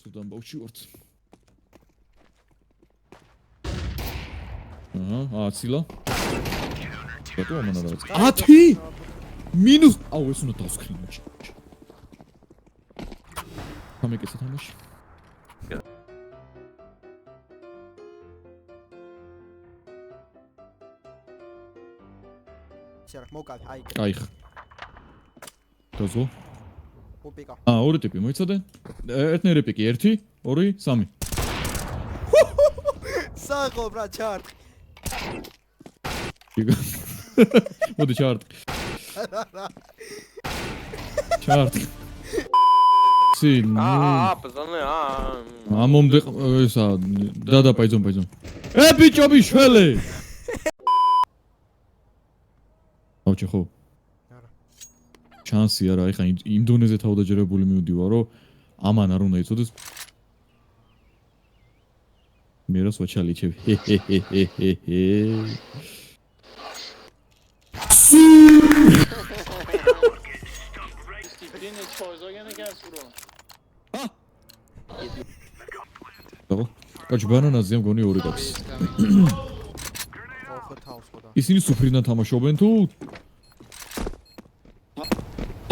Судан баучивард. Ага, ცილა. Бато მან არა. 10 მინუს. აუ ეს უნდა დავსკრინოჩი. გამეკეცა თამაში. Черт, мокал, ай. Кайх. Დოზო. Упика. ორი ტიპი მოიცადე? ერთნაირი პიკი 1, 2, 3. Сахо, брат, черт. მოდი ჩარტ. ჩარტ. სინ. პაზანე, ამომდე ესა და პაიძონ. ბიჭობი შველე. აუჩი ხო? არა. ჩანსი არა, ეხა იმ დონეზე თავდაჯერებული მივდივარ, რომ ამან არ უნდა იცოდეს. მე რას ვაჩალიჩები. კაჩ ბანანაზე მგონი 2 კაცი. ოხო თავს ხოდა. ისინი სუფრიდან თამაშობენ თუ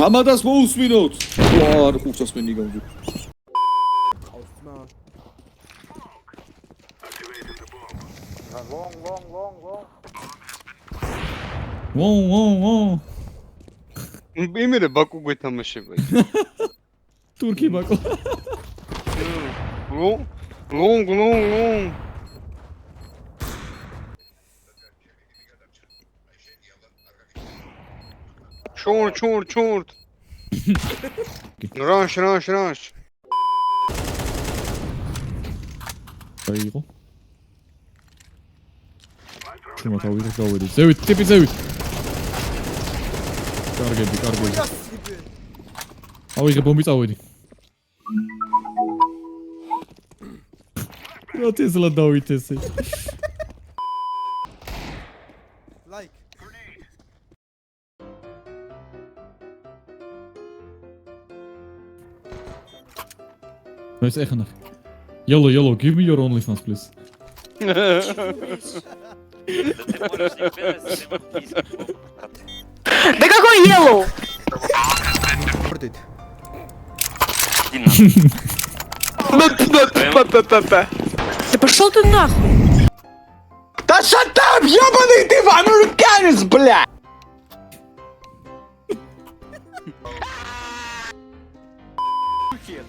თამადას მოусმინოთ. არ ხუცას მე ნიგავდი. Ausman. ვო. იმერე ბაკუ გვეთამაშება. თურქი ბაკო. ლონგ. Short. Rush. აიღო. შუმა თავით გავედი. ზევით, ტიპი ზევით. კარგები. ავიღე ბომბი წავედი. რა თესლა დავით ესე. Like. ეს ეხნა. Yellow, give me your OnlyFans, please. Да какой yellow? Прыгает. Да пошел ты нахуй! Да shut up, ёбаный ты американец, бля!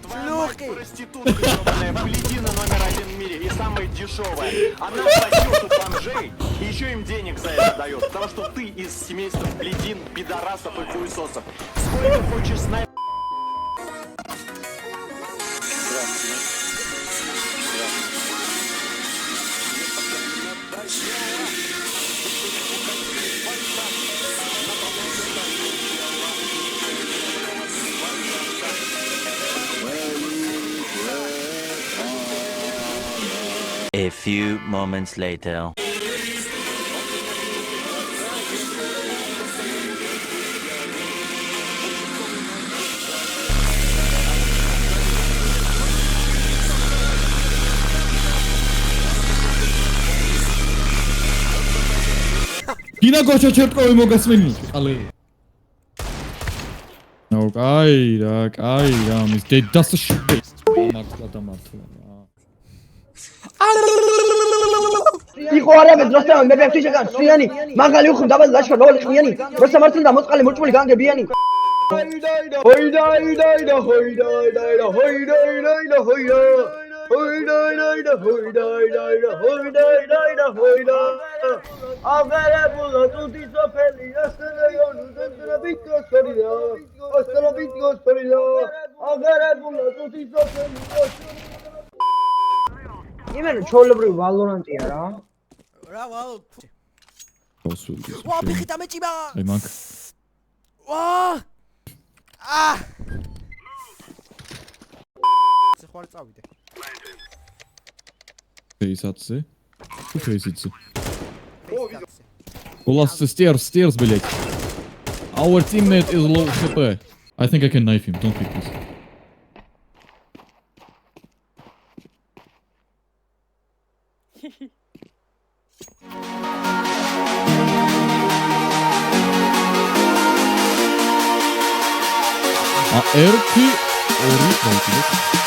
Твоя мать проститутка, ёбаная, блядина номер 1 в мире и самая дешевая. Она платит у бомжей и еще им денег за это дает. Потому что ты из семейства блядин, пидорасов и хуесосов. Сколько хочешь знать? A few moments later. Gina gocha chertqovi mogasmeni. Ale. No, კაი რა, მის დედას მართლა და მართლა. იყო არამედ როსტევან მე ფიჩეგან სვიანი მაგალი უხმ დაბალ ლაშქარ მოვალი ყმიანი როცა მარცხნიდან და მოწყალე მორჭმული განგებიანი აღერებულა თუთი სოფელი ასტრაიონუ დენტრაბიტკოსორია აღერებულა თუთი სოფელი იმენ ჩოლებრივ ვალორანტია რა რა ვალ. Ausführlich. ვა, ფიხი დამეჭიმა. Ey, Mank. ვა! ზეხვარი წავიდე. Фейсатцы. Что фейсится? У нас stairs, блять. Our teammate is low HP. I think I can knife him. Don't pick this. ერთი ორი დაიწყეთ